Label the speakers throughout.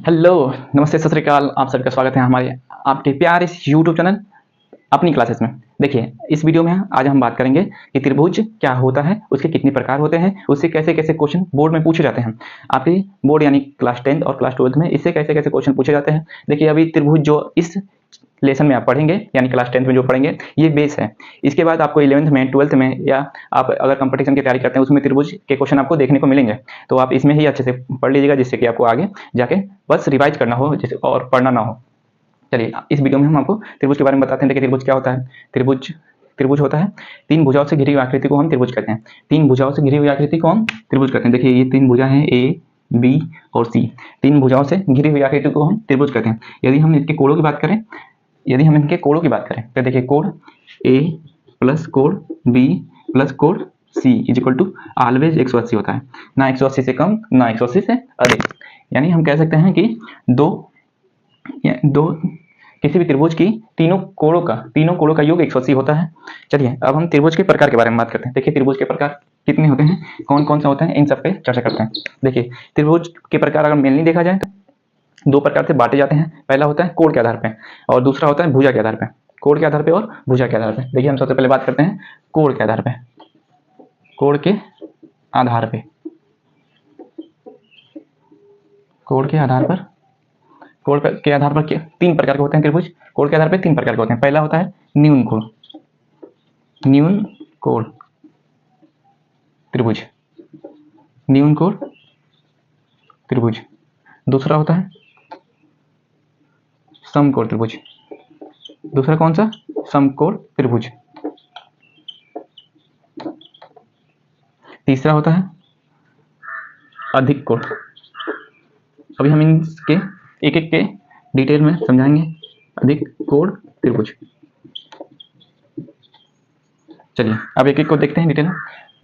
Speaker 1: Hello, नमस्ते, सत श्री अकाल। आप सबका स्वागत है हमारे आपके प्यारे इस यूट्यूब चैनल अपनी क्लासेस में। देखिए, इस वीडियो में आज हम बात करेंगे कि त्रिभुज क्या होता है, उसके कितने प्रकार होते हैं, उससे कैसे-कैसे क्वेश्चन बोर्ड में पूछे जाते हैं। आपके बोर्ड यानी क्लास 10th और क्लास 12th में इससे कैसे-कैसे क्वेश्चन पूछे जाते हैं। देखिए, अभी त्रिभुज जो इस लेसन में आप पढ़ेंगे यानी क्लास 10th में जो पढ़ेंगे, ये बेस है। इसके बाद आपको 11th में, 12th में या आप अगर कंपटीशन की तैयारी करते हैं उसमें त्रिभुज के क्वेश्चन आपको देखने को मिलेंगे। तो आप इसमें ही अच्छे से पढ़ लीजिएगा, जिससे कि आपको आगे जाके बस रिवाइज करना हो जैसे और पढ़ना ना हो। चलिए, इस वीडियो में हम आपको त्रिभुज के बारे में बताते हैं। देखिए, त्रिभुज क्या होता है। त्रिभुज त्रिभुज होता है, तीन भुजाओं से घिरी हुई आकृति को हम त्रिभुज कहते हैं। तीन भुजाओं से घिरी हुई आकृति को हम त्रिभुज कहते हैं। देखिए, ये तीन भुजा हैं, ए, बी और सी। तीन भुजाओं से घिरी हुई आकृति को हम त्रिभुज कहते हैं। यदि हम इनके कोणों की बात करें, तो देखिए, कोण ए प्लस कोण बी प्लस कोण सी इज इक्वल टू ऑलवेज 180 होता है। ना 180 से कम, ना 180 से अधिक। यानी हम कह सकते हैं कि दो किसी भी त्रिभुज की तीनों कोणों का योग 180 होता है। चलिए, अब हम त्रिभुज के प्रकार के बारे में बात करते हैं। देखिए, त्रिभुज के प्रकार कितने होते हैं, कौन कौन से होते हैं, इन सब पे चर्चा करते हैं। देखिए, त्रिभुज के प्रकार अगर मेनली देखा जाए तो दो प्रकार से बांटे जाते हैं। पहला होता है कोण के आधार पे और दूसरा होता है भुजा के आधार पे। कोण के आधार पे और भुजा के आधार पे। देखिए, हम सबसे पहले बात करते हैं कोण के आधार पे। कोण के आधार पे कोण के आधार पर तीन प्रकार के होते हैं त्रिभुज। कोण के आधार पर तीन प्रकार के होते हैं। पहला होता है न्यून कोण त्रिभुज। न्यून कोण त्रिभुज। दूसरा होता है समकोण त्रिभुज। दूसरा कौन सा? समकोण त्रिभुज। तीसरा होता है अधिक कोण। अभी हम इनके एक एक के डिटेल में समझाएंगे। अधिक कोण त्रिभुज। चलिए, अब एक एक को देखते हैं डिटेल में।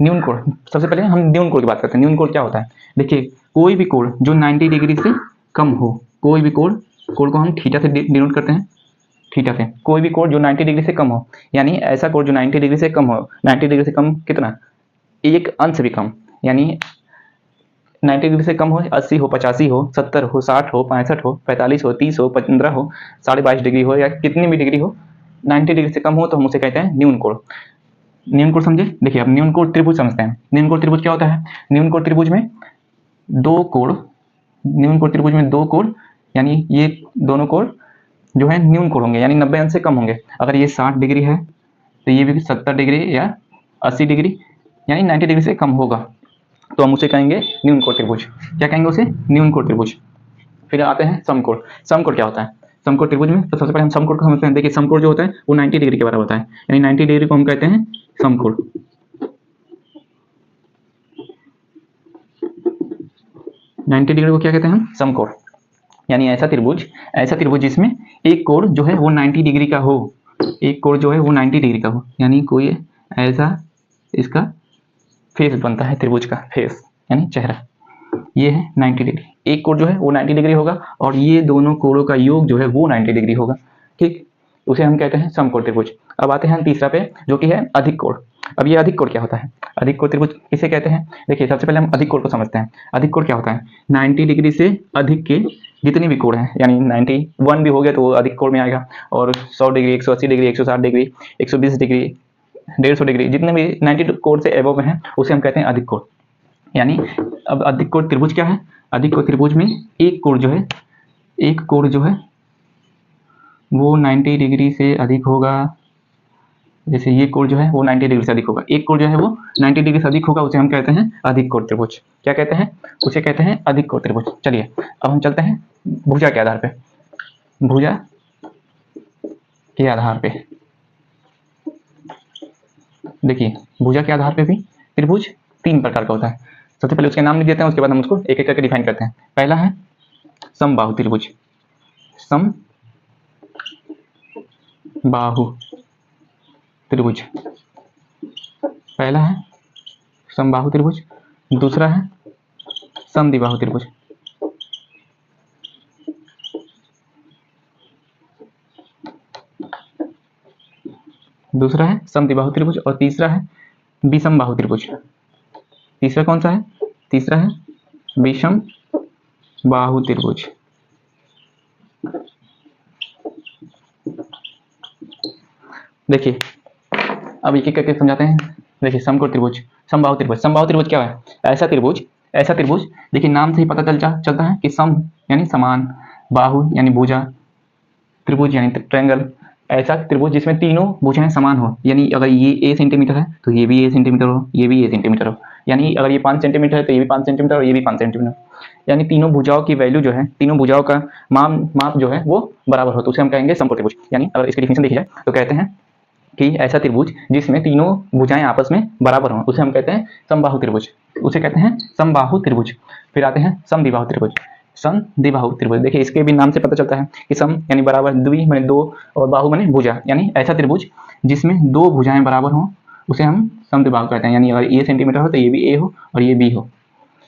Speaker 1: न्यून कोण, सबसे पहले हम न्यून कोण की बात करते हैं। न्यून कोण क्या होता है? देखिए, कोई भी कोण जो 90 डिग्री से कम हो, कोई भी कोण को हम थीटा से डिनोट करते हैं। थीटा से कोई भी कोण जो 90 डिग्री से कम हो, यानी ऐसा कोण जो 90 डिग्री से कम हो। 90 डिग्री से कम कितना? एक अंश भी कम, यानी 90 डिग्री से कम हो, 80 हो, 85 हो, 70 हो, 60 हो, 65 हो, 45 हो, 30 हो, 15 हो, 22.5 डिग्री हो या कितनी भी डिग्री हो, 90 डिग्री से कम हो तो हम उसे कहते हैं न्यून कोण। न्यून कोण समझे? देखिए, अब न्यून कोण त्रिभुज समझते हैं। न्यून कोण त्रिभुज क्या होता है? न्यून कोण त्रिभुज में दो कोण यानी ये दोनों कोण जो है न्यून कोण होंगे, यानी 90 अंश से कम होंगे। अगर ये 60 डिग्री है तो ये भी 70 डिग्री या 80 डिग्री यानी 90 डिग्री से कम होगा, तो हम उसे कहेंगे न्यून कोण त्रिभुज। क्या कहेंगे उसे? न्यून कोण त्रिभुज। फिर आते हैं समकोण। समकोण क्या होता है? समकोण त्रिभुज में तो सबसे पहले हम समकोण को समझते हैं। देखिए, समकोण जो होता है वो 90 डिग्री के बराबर होता है, यानी 90 डिग्री को हम कहते हैं समकोण। 90 डिग्री को क्या कहते हैं हम? समकोण। यानी ऐसा त्रिभुज जिसमें एक कोण जो है वो 90 डिग्री का हो। एक कोण जो है वो 90 डिग्री का हो, यानी कोई ऐसा इसका फेस बनता है, त्रिभुज का फेस यानी चेहरा। ये है 90 डिग्री। एक कोण जो है वो 90 डिग्री होगा और ये दोनों कोणों का योग जो है वो 90 डिग्री होगा। ठीक, उसे हम कहते हैं समकोण त्रिभुज। अब आते हैं तीसरा पे, जो कि है अधिक कोण। अब ये अधिक कोण क्या होता है? अधिक कोण त्रिभुज किसे कहते हैं? देखिए, सबसे पहले हम अधिक कोण को समझते हैं। अधिक कोण क्या होता है? 90 डिग्री से अधिक के जितने भी कोण हैं, यानी 91 भी हो गया तो वो अधिक कोण में आएगा, और 100 degree, 180 degree, 160 degree, 120 degree, 150 degree, जितने भी 90 कोण से एबव में हैं उसे हम कहते हैं अधिक कोण। यानी अब अधिक कोण त्रिभुज क्या है? अधिक कोण त्रिभुज में एक कोण जो है वो 90 डिग्री से अधिक होगा। जैसे ये कोण जो है वो 90 डिग्री से अधिक होगा। एक कोण जो है वो 90 डिग्री से अधिक होगा, उसे हम कहते हैं अधिक कोण त्रिभुज। क्या कहते हैं? उसे कहते हैं अधिक कोण त्रिभुज। चलिए, अब हम चलते हैं भुजा के आधार पे। भुजा के आधार पे देखिए, भुजा के आधार पे भी त्रिभुज तीन प्रकार का होता है। सबसे पहले उसके नाम लिख देते हैं, उसके बाद हम उसको एक एक करके डिफाइन करते हैं। पहला है समबाहु त्रिभुज। समबाहु त्रिभुज पहला है समबाहु त्रिभुज। दूसरा है समद्विबाहु त्रिभुज। दूसरा है समद्विबाहु त्रिभुज और तीसरा है विषमबाहु त्रिभुज। तीसरा कौन सा है? तीसरा है विषम बाहु त्रिभुज। देखिए अब एक एक करके समझाते हैं। देखिए समकोण त्रिभुज, समबाहु त्रिभुज। समबाहु त्रिभुज क्या है? ऐसा त्रिभुज, ऐसा त्रिभुज, देखिए नाम से ही पता चलता है कि सम यानी समान, बाहु यानी भुजा, त्रिभुज यानी ट्रायंगल। ऐसा त्रिभुज जिसमें तीनों भुजाएं समान हो, यानी अगर ये a सेंटीमीटर है तो ये भी a सेंटीमीटर हो, ये भी a सेंटीमीटर हो, यानी अगर ये 5 सेंटीमीटर है तो ये भी 5 सेंटीमीटर और ये भी 5 सेंटीमीटर, यानी तीनों भुजाओं की वैल्यू जो है, तीनों भुजाओं का माप जो है वो बराबर हो, तो उसे हम कहेंगे समकोण त्रिभुज। यानी अगर इसकी डिफिनेशन देखी जाए तो कहते हैं कि ऐसा त्रिभुज जिसमें तीनों भुजाएं आपस में बराबर हों उसे हम कहते हैं समबाहु त्रिभुज, उसे कहते हैं समबाहु त्रिभुज। फिर आते हैं समद्विबाहु त्रिभुज। समद्विबाहु त्रिभुज, देखिए इसके भी नाम से पता चलता है कि सम यानी बराबर, द्वि माने दो और बाहु माने भुजा, यानी ऐसा त्रिभुज जिसमें दो भुजाएं बराबर हों उसे हम समद्विबाहु कहते हैं। यानी अगर ये सेंटीमीटर हो तो ये भी ए हो और ये बी हो,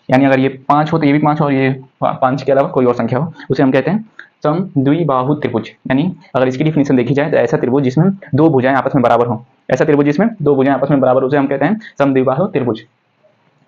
Speaker 1: यानी अगर ये 5 हो तो ये भी 5 हो और ये 5 के अलावा कोई और संख्या हो, उसे हम कहते हैं समद्विबाहु त्रिभुज। यानी अगर इसकी डिफिनेशन देखी जाए तो ऐसा त्रिभुज जिसमें दो भुजाएं आपस में बराबर हों, ऐसा त्रिभुज जिसमें दो भुजाएं आपस में बराबर, उसे हम कहते हैं समद्विबाहु त्रिभुज।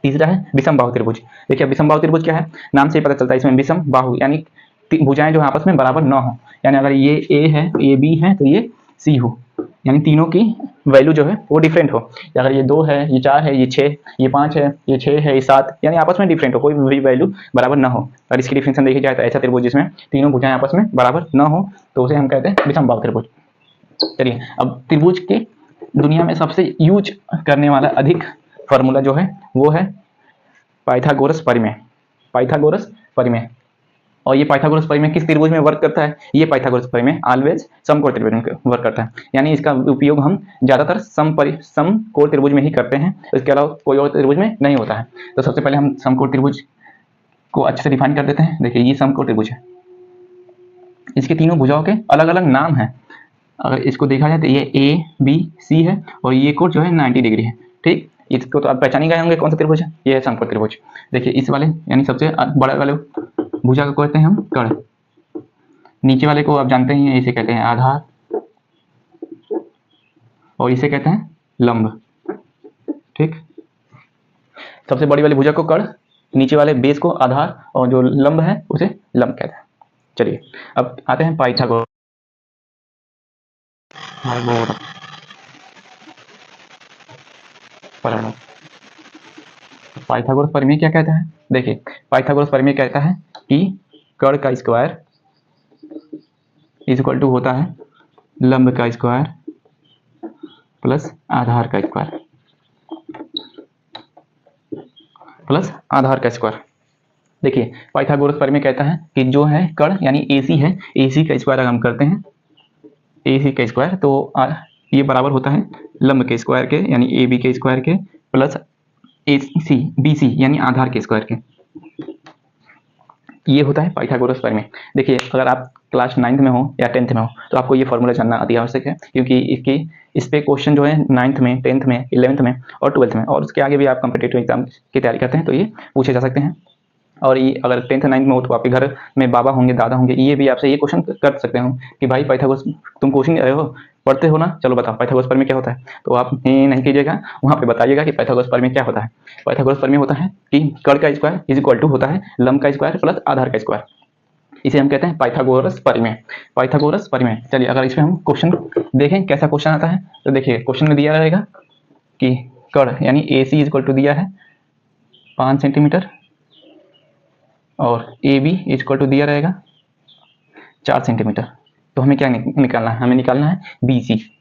Speaker 1: तीसरा है विषम बाहु त्रिभुज। देखिए विषम बाहु त्रिभुज क्या है? नाम से ही पता चलता है, इसमें विषम बाहु यानी भुजाएं जो आपस में बराबर न हो, यानी अगर ये ए है, ये बी है तो ये सी हो, यानी तीनों की वैल्यू जो है वो डिफरेंट हो। अगर ये 2 है, ये 4 है, ये 6, ये 5 है, ये 6 है, ये 7, यानी आपस में डिफरेंट हो, कोई भी वैल्यू बराबर ना हो। और इसकी डिफिनेशन देखी जाए तो ऐसा त्रिभुज जिसमें तीनों भुजाएं आपस में बराबर न हो तो उसे हम कहते हैं विषम बाहु त्रिभुज। चलिए अब त्रिभुज के दुनिया में सबसे यूज करने वाला अधिक फॉर्मूला जो है वो है पाइथागोरस परिमेय। पाइथागोरस परिमेय, और ये पाइथागोरस परिमेय किस त्रिभुज में वर्क करता है? ये पाइथागोरस परिमेय ऑलवेज समकोण त्रिभुज में वर्क करता है, यानी इसका उपयोग हम ज्यादातर समकोण त्रिभुज में ही करते हैं, इसके अलावा कोई और त्रिभुज में नहीं होता है। तो सबसे पहले हम समकोण त्रिभुज को अच्छे से डिफाइन कर देते हैं। देखिए ये समकोण त्रिभुज है, इसके तीनों भुजाओं के अलग अलग नाम है। अगर इसको देखा जाए तो ये ए बी सी है और ये कोण जो है 90 डिग्री है, ठीक। इसको तो आप पहचान ही गए होंगे कौन सा त्रिभुज है, ये है समकोण त्रिभुज। देखिए इस वाले यानी सबसे बड़े वाले भुजा को कहते हैं हम कर्ण, नीचे वाले को आप जानते ही हैं, इसे कहते हैं आधार और इसे कहते हैं लंब, ठीक। सबसे बड़ी वाली भुजा को कर्ण, नीचे वाले बेस को आधार और जो लंब है उसे लंब कहते हैं। चलिए अब आते हैं पाइथागोरस। पाइथागोरस परिमेय क्या कहता है? देखिए पाइथागोरस परिमेय कहता है कि कर्ण का स्क्वायर इज इक्वल टू होता है लंब का स्क्वायर प्लस आधार का स्क्वायर, प्लस आधार का स्क्वायर। देखिए पाइथागोरस परिमेय कहता है कि जो है कर्ण यानी AC है, AC का स्क्वायर अगर हम करते हैं AC का स्क्वायर तो ये बराबर होता है लंब के स्क्वायर के यानी AB के स्क्वायर के प्लस BC यानी आधार के स्क्वायर के। ये होता है पाइथागोरस परिमेय। देखिए अगर आप क्लास 9th में हो या 10th में हो तो आपको ये फॉर्मूला जानना अति आवश्यक है, क्योंकि इस पे क्वेश्चन जो है 9th में, 10th में, 11th में और 12th में और उसके आगे भी आप कॉम्पिटिटिव एग्जाम की तैयारी करते हैं तो ये पूछे जा सकते हैं। और ये अगर 10th 9th में हो तो आपके घर में बाबा होंगे, दादा होंगे, ये भी आपसे ये क्वेश्चन कर सकते हो कि भाई पाइथागोरस तुम कोचिंग रहे हो, पढ़ते हो ना, चलो बताओ पाइथागोरस परिमेय क्या होता है। तो आप नहीं कीजिएगा, वहाँ पे बताइएगा कि पाइथागोरस परिमेय क्या होता है। पाइथागोरस परिमेय होता है कि कर्ण का स्क्वायर इज इक्वल टू होता है लंब का स्क्वायर प्लस आधार का स्क्वायर, इसे हम कहते हैं पाइथागोरस परिमेय। पाइथागोरस परिमेय। चलिए अगर इसमें हम क्वेश्चन देखें कैसा क्वेश्चन आता है तो देखिए क्वेश्चन में दिया रहेगा कि कर्ण यानी AC इज इक्वल टू दिया है 5 सेंटीमीटर और AB इज इक्वल टू दिया रहेगा 4 सेंटीमीटर। तो हमें क्या निकालना है? हमें निकालना है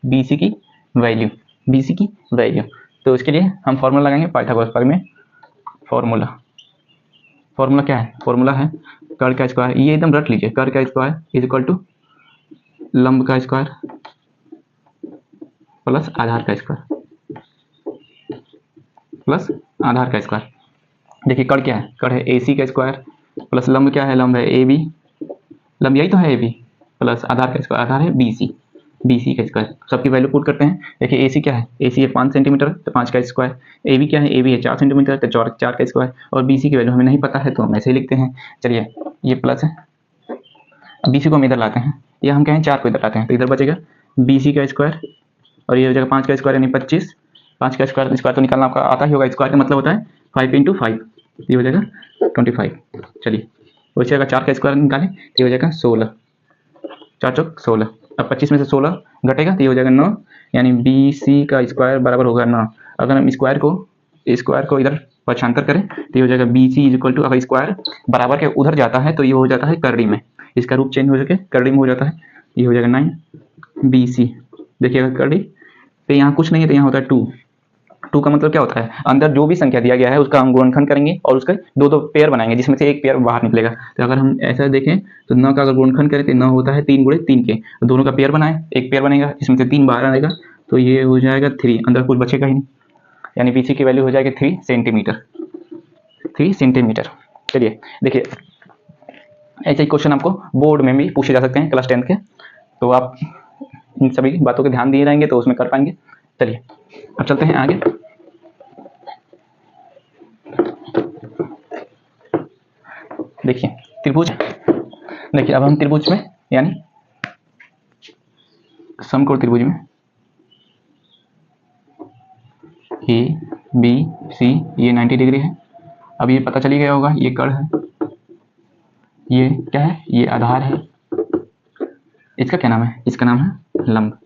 Speaker 1: BC की वैल्यू, BC की वैल्यू। तो इसके लिए हम फॉर्मूला लगाएंगे पाइथागोरस परिमेय। फॉर्मूला क्या है? फॉर्मूला है कर्ण का स्क्वायर, ये एकदम रट लीजिए, कर्ण का स्क्वायर इज इक्वल टू लंब का स्क्वायर प्लस आधार का स्क्वायर, प्लस आधार का स्क्वायर। देखिए कर्ण क्या है? कर्ण है AC का स्क्वायर प्लस लंब क्या है? लंब है AB, लंब यही तो है AB प्लस आधार का स्क्वायर, आधार है BC का स्क्वायर। सबकी वैल्यू पुट करते हैं। देखिए AC क्या है? AC है 5 सेंटीमीटर तो 5 का स्क्वायर, AB क्या है? AB है 4 सेंटीमीटर तो 4 का स्क्वायर, और BC की वैल्यू हमें नहीं पता है तो हम ऐसे ही लिखते हैं। चलिए ये प्लस है, अब BC को हम इधर लाते हैं, या हम कहें 4 को इधर लाते हैं तो इधर बचेगा BC का स्क्वायर और ये हो जाएगा 5 का स्क्वायर यानी 25। 5 का स्क्वायर तो निकालना आपका आता ही होगा, स्क्वायर का मतलब होता है 5 × 5, ये हो जाएगा 25। चलिए वैसे अगर 4 का स्क्वायर निकालें तो ये हो जाएगा 16, 4 चौक 16। अब 25 में से 16 घटेगा तो ये हो जाएगा 9, यानी BC का स्क्वायर बराबर होगा 9। अगर हम स्क्वायर को इधर पक्षांतर करें तो ये हो जाएगा BC इक्वल टू, अगर स्क्वायर बराबर के उधर जाता है तो ये हो जाता है करड़ी में, इसका रूप चेंज हो जाके करड़ी में हो जाता है, ये हो जाएगा 9BC। देखिएगा करड़ी तो यहाँ कुछ नहीं है तो यहाँ होता है 2 का मतलब क्या होता है, अंदर जो भी संख्या दिया गया है उसका हम गुणनखंड करेंगे और उसका दो पेयर बनाएंगे जिसमें से एक पेयर बाहर निकलेगा। तो अगर हम ऐसा देखें तो 9 का अगर गुणनखंड करें तो 9 होता है 3 गुणे 3 के, तो दोनों का पेयर बनाए, एक पेयर बनेगा जिसमें से 3 बाहर आएगा तो ये हो जाएगा 3, अंदर कुछ बचेगा ही नहीं, यानी BC की वैल्यू हो जाएगी 3 सेंटीमीटर। चलिए देखिए, ऐसे ही क्वेश्चन आपको बोर्ड में भी पूछे जा सकते हैं क्लास 10th के, तो आप इन सभी बातों के ध्यान दिए रहेंगे तो उसमें कर पाएंगे। चलिए अब चलते हैं आगे। देखिए त्रिभुज, देखिए अब हम त्रिभुज में यानी समकोण त्रिभुज में ABC ये 90 डिग्री है। अब ये पता चली गया होगा, ये कर्ण है, ये क्या है, ये आधार है, इसका क्या नाम है, इसका नाम है लंब।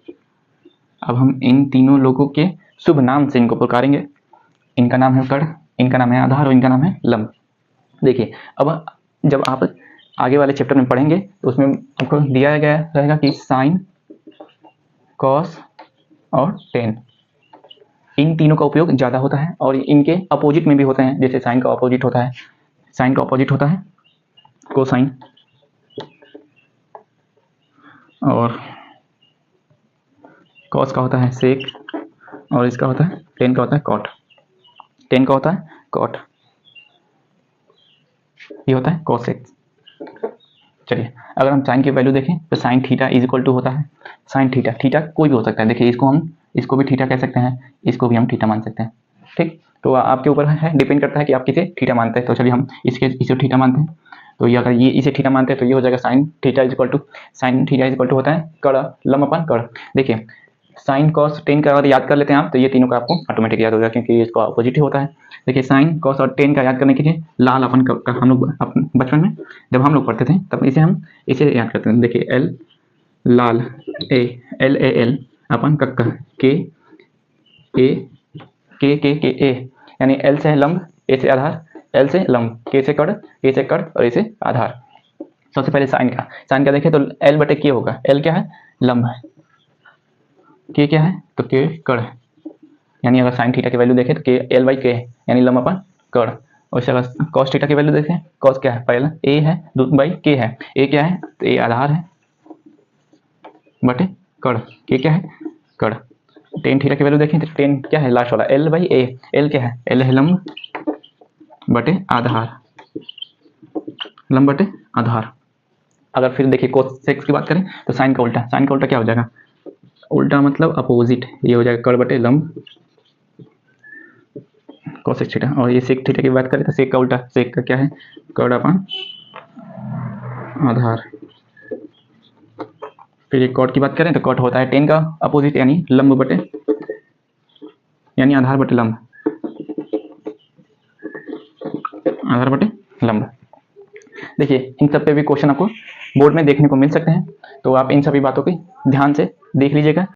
Speaker 1: अब हम इन तीनों लोगों के शुभ नाम से इनको पुकारेंगे, इनका नाम है कर्ण, इनका नाम है आधार और इनका नाम है लंब। देखिए अब जब आप आगे वाले चैप्टर में पढ़ेंगे तो उसमें आपको दिया गया रहेगा कि साइन, कॉस और टेन, इन तीनों का उपयोग ज़्यादा होता है और इनके अपोजिट में भी होते हैं। जैसे साइन का अपोजिट होता है कोसाइन, और कॉस का होता है सेक, और इसका होता है टेन का होता है कॉट, ये होता है कोसेक। चलिए अगर हम साइन की वैल्यू देखें तो sine theta is equal to होता है साइन थीटा कोई भी हो सकता है। देखिए इसको भी थीटा कह सकते हैं, इसको भी हम थीटा मान सकते हैं, ठीक। तो आपके ऊपर है, डिपेंड करता है कि आप किसे थीटा मानते हैं। तो चलिए हम इसे थीटा मानते हैं, तो ये अगर ये इसे थीटा मानते हैं तो ये हो जाएगा sine theta is equal to होता है कर्ण लंब अपन कर्ण। देखिए साइन कॉस टेन का अगर याद कर लेते हैं आप तो ये तीनों का आपको ऑटोमेटिक याद हो जाएगा क्योंकि इसका अपोजिट ही होता है। देखिए साइन कॉस और टेन का याद करने के लिए लाल अपन का हम लोग बचपन में जब हम लोग पढ़ते थे तब इसे याद करते हैं। देखिए एल लाल, LAL अपन कक्का के ए, यानी एल से है लंब, ए से आधार, एल से लंब, के से कर्ण, ए से कर्ण और ए से आधार। सबसे पहले साइन का देखें तो एल बटे के होगा, एल क्या है लंब है, के क्या है तो के कर्ण है, यानी अगर साइन थीटा की वैल्यू देखें तो के एल बाई के है यानी लंब अपन कर्ण। और इसे अगर कॉस थीटा की वैल्यू देखें, कॉस क्या है पहला ए है बाई के है, ए क्या है तो ए आधार है बटे कर्ण, के क्या है कर्ण। टेन थीटा की वैल्यू देखें तो टेन क्या है लास्ट वाला एल बाई ए, एल क्या है एल है लंब बटे आधार। अगर फिर देखिए कोसेक की बात करें तो साइन का उल्टा क्या हो जाएगा, उल्टा मतलब अपोजिट, ये हो जाएगा कर्ण बटे लंब कोसेक थीटा। और ये सेक थीटा की बात करें तो सेक का उल्टा, सेक का क्या है कर्ण अपन आधार। फिर एक कॉट की बात करें तो कॉट होता है टेन का अपोजिट यानी लंब बटे यानी आधार बटे लंब। देखिए इन सब पे भी क्वेश्चन आपको बोर्ड में देखने को मिल सकते हैं, तो आप इन सभी बातों को ध्यान से देख लीजिएगा।